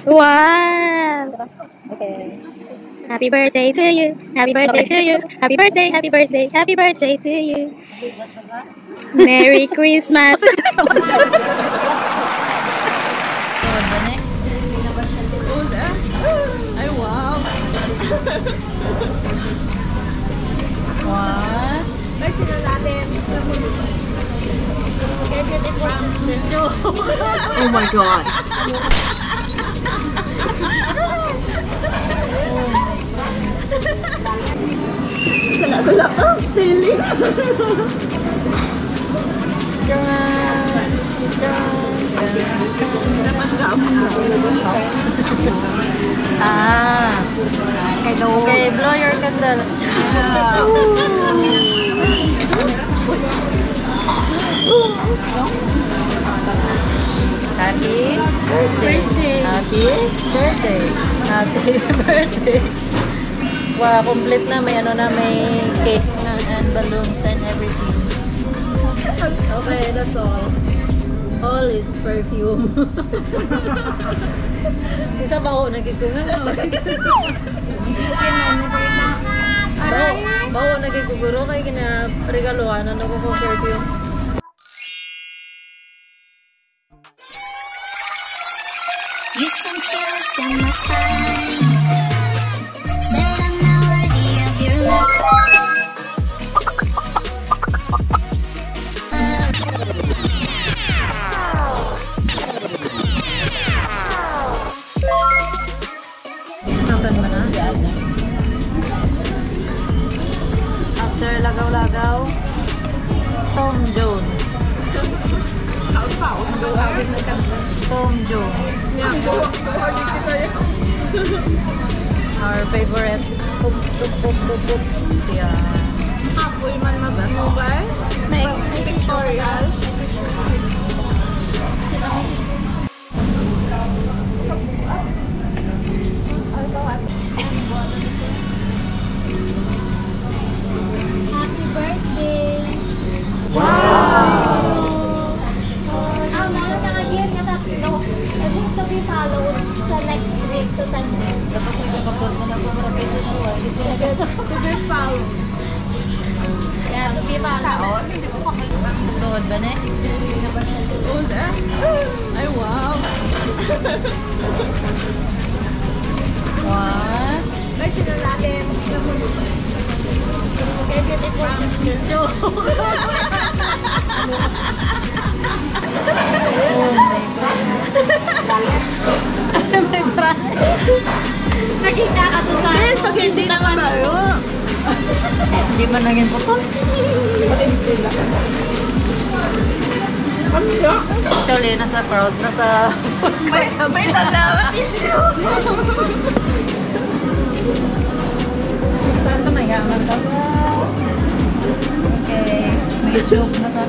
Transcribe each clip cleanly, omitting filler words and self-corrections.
Wow! Okay. Happy birthday to you. Happy birthday to you. Happy birthday, happy birthday, happy birthday to you. Merry Christmas. Ay, wow. What? Ay, sino natin? Oh my God. Sala-sala ka, silly. Okay, blow your candle. Happy birthday. Happy birthday. Happy birthday. Wow, complete na. May ano na, may cake na and balloons and everything. Okay, that's all. All is perfume. Isa ba ako nagkikungan? Bawo nagkikuguro kay kinaregaluhan na nagko-perfume. You sent chills down my spine. Said I'm not worthy of your love. Natan mo na? After lagaw-lagaw, Tom Jones. Tom Jones. Our favorite. Pup, pup, pup, pup, pup. Yeah. Apoy man mag-ano ba? May pictorial. Happy birthday. To be followed sa next week sa Sunday. To be followed. Yeah, to be followed. Tuod ba na? Ay, wow. What? Ay, sino natin? Okay, beautiful. Oh my God. My God. Nakita ka to sa... Eh, pag hindi naman tayo. Hindi man naging putos. Actually, nasa crowd, nasa... May dalawa tissue. Saan ka nayaman ka ba? Okay, may joke na ka.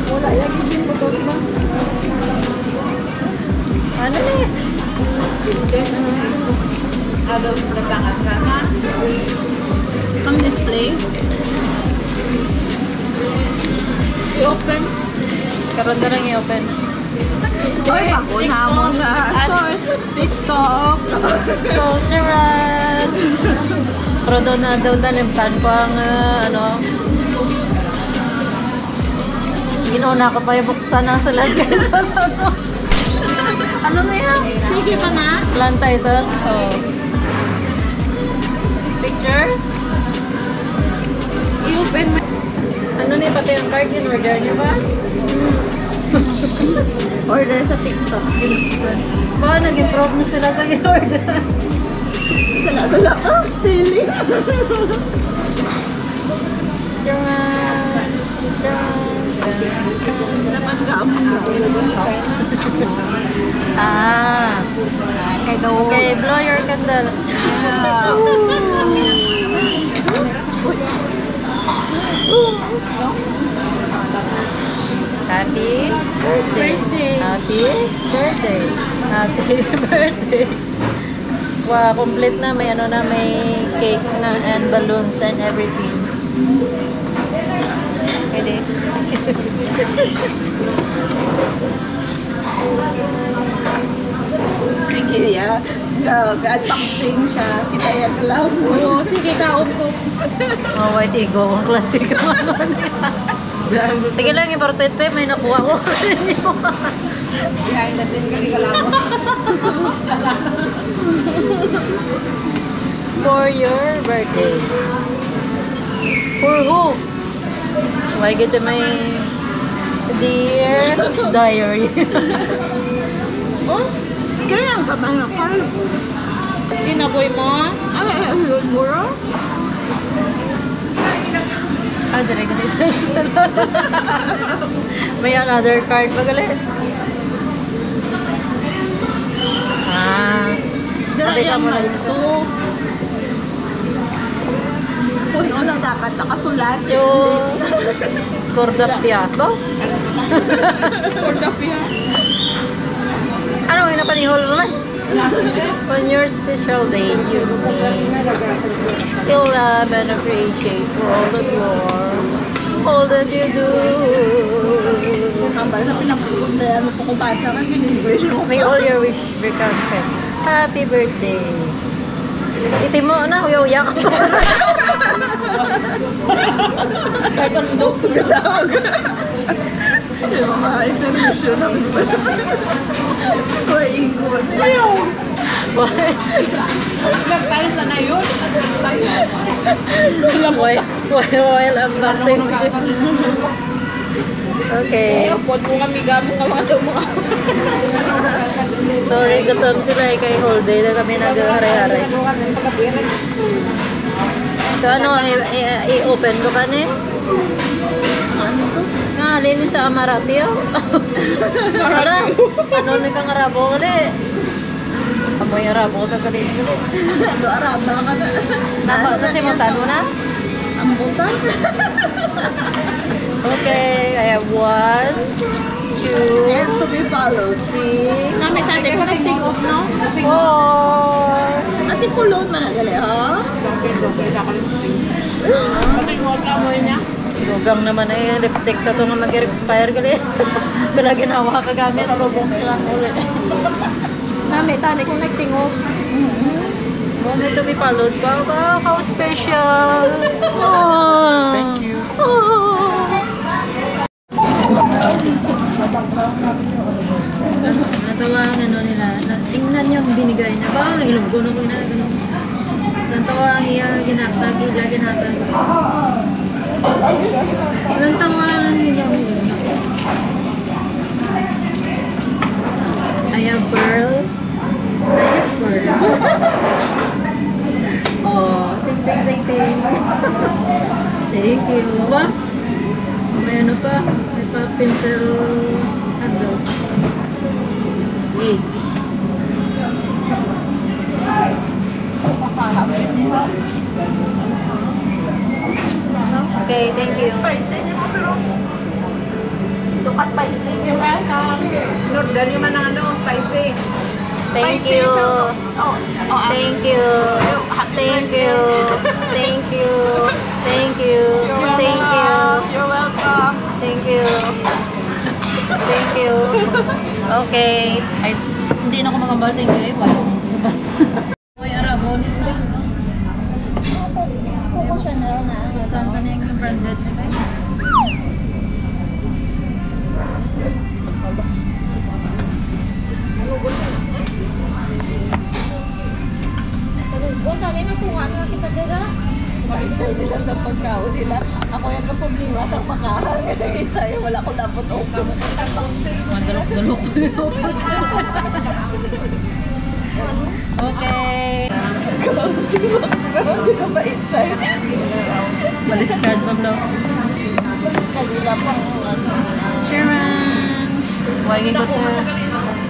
Wala, yung hindi mo to, diba? Ano eh? Ano, nagkakasama? Ang display? I-open? Karoon ka lang i-open. Oy, pag-una mo na. Source, TikTok. Cultural! Pero doon na daw nalimtan ko ang ano. Ginauna ko pa yung buksan na sa lagay. Ano na yan? Sige pa na? Plant title? Oh. Picture? I-open mo. Ano na pati ang card yun? Order niyo ba? Order sa TikTok. Ba, nag-improve na sila sa i-order. Sala-sala ka, silly. Ah. Okay, blow your candle. Happy birthday. Happy birthday. Happy birthday. Wow, complete na. May ano na, may cake na and balloons and everything. Okay, birthday. Sige ya. Ga-unboxing siya. Kita yan lang mo. Oo, sige, kaon ko. Oh, white ego. Ang klasiko ano niya. Sige lang, importante. May nakuha ko. Behind the scene kasi ka lang mo. For your birthday. For who? Why get my dear diary? Oh, kaya ang kamay ka. Ginaboy mo? Ay, yun mura. Ah, direct na isa. May another card pa galit. Ah. Sabi ka mo na ito. Puno lang dapat nakasulat. yung Cordapiato. Cordapia. Ano ang napanihol mo man? On your special day, you feel love and appreciate for all that you do. Hambal na pinapagpundayan mo kung basa ka, hindi mo. May all your wish become friend. Happy birthday. Iti mo na, uyaw-uya ka. Kahit ang dog ko gatawag. Yung mga intermission namin ba? Or ikot. Ayaw! Why? Nagtayo na na yun. While unboxing. Okay. Pwede mo nga migamo nga mga ito mga. Sorry, gutom sila eh, kay whole day na kami nag-haray-haray. So ano, i-open ko ka ni? Ano to? Nga, linis sa Amaratio. Wala, ano na kang arabo ka di? Amoy arabo ka ka din ka di. Ito araba ka na. Napa, kasi mo tano na? Ang butan. Okay, I have 1, 2, And to be followed. 3, Namin tante ko nagtingog, no? 4. Ate kulon man na gali, ha? Matingog ka mo niya. Lugang naman eh, lipstick na ito nga mag-expire gali. Kala ginawa ka gamit. Namin tante ko nagtingog. Moment to be followed ba? Wow, how special! Oh. Thank you. Oh. Natawa ang ano nila. Tingnan niyo ang binigay niya. Ba, nagilunggo na ko na. Natawa ang iya ginatag. Ila ginatag. Walang tawa lang niya. I have pearl. Oh, ting ting ting ting. Thank you. Ba? May ano pa? May pa pencil ano? Yay. Okay, thank you. Tukat spicy. You're welcome. Nordan yung man ano, spicy. Thank you. Thank you. Thank you. Thank you. Thank you. Thank you. You're welcome. Thank you. Thank you. Okay. Ay, hindi na ako magambal. Thank you. Wala. May arabonis na. Coco Chanel na. Saan ka na yung branded nila? Huwag kami nakuha nga kita dira. Maisay sila sa pagkaon nila. Ako yung kaproblema sa pagkaon. Isa yung wala ko lapot open. Madulok-dulok. Okay. Hindi ko ba isay? Baliskad mo daw. Kanila pang Sharon!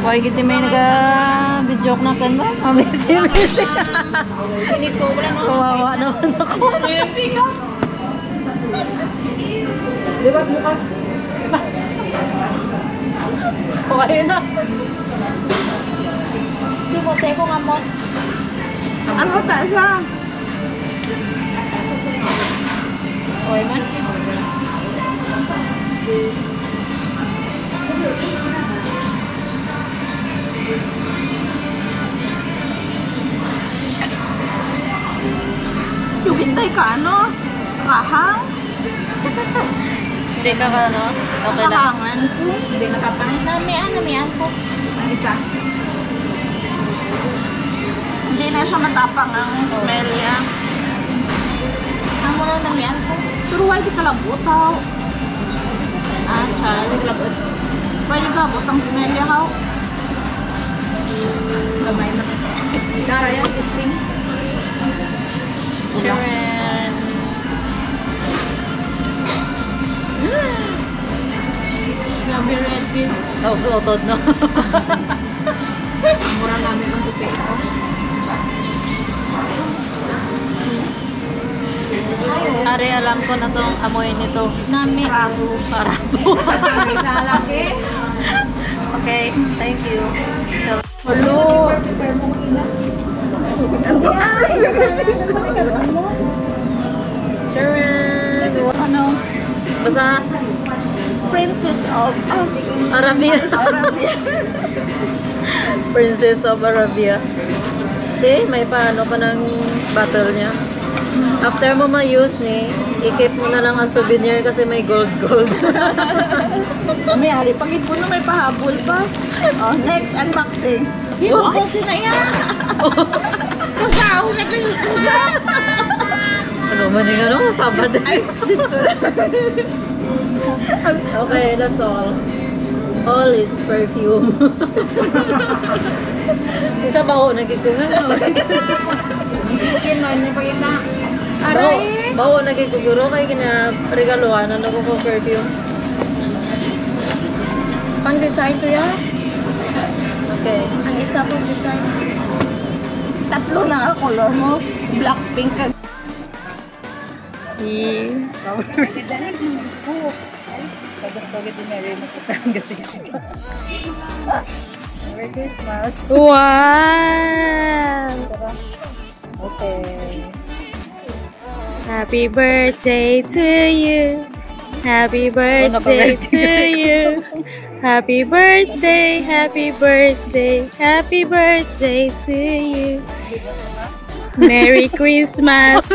Why gito may nag-video na kan ba? Mabisi-bisi. Pinisobra no? Kawawa naman ako. Di ba bukas? Okay na. Di mo, teko nga mo. Ano ta siya? Okay man? Yung hintay ka, ano? Kahang? Hindi ka ano? Okay lang. Kahangan. Hindi nakapang. Namian po. Ang isa. Hindi na siya matapang ang smell niya. Ang muna namian po. Pero why di ka labutaw? Ah, child. Naglabot. Why di ka labot ang smell niya, how? Gamay na. Dara yan, testing. Sharon. Grabe red bean. Nausutod, no? Mura namin ang potato. Ari, alam ko na tong amoy nito. Nami. Para. Lalaki. Okay, thank you. So, Hello. Sharon. Ano? Basta Princess of Arabia. Arabia. Princess of Arabia. See, may paano pa ng bottle niya. After mo ma-use ni, i-keep mo na lang ang souvenir kasi may gold. May ari, pag ito na may pahabol pa. Oh, next unboxing. What? Unboxing na yan. Magkaho na kayo. Ano man yung ano? Sabado. Okay, that's all. All is perfume. Isa ba ako nagkikungan? Kin man, may pakita. Aray! Bawo nagkikuguro kay kina-regaluhan na ako ko perfume. Pang design to yan. Okay. Ang isa pong design. Tatlo na ang color mo. Black, pink, ka. Merry Christmas. Wow! Okay. Happy birthday to you. Happy birthday to you. Happy birthday, happy birthday, happy birthday to you. Merry Christmas.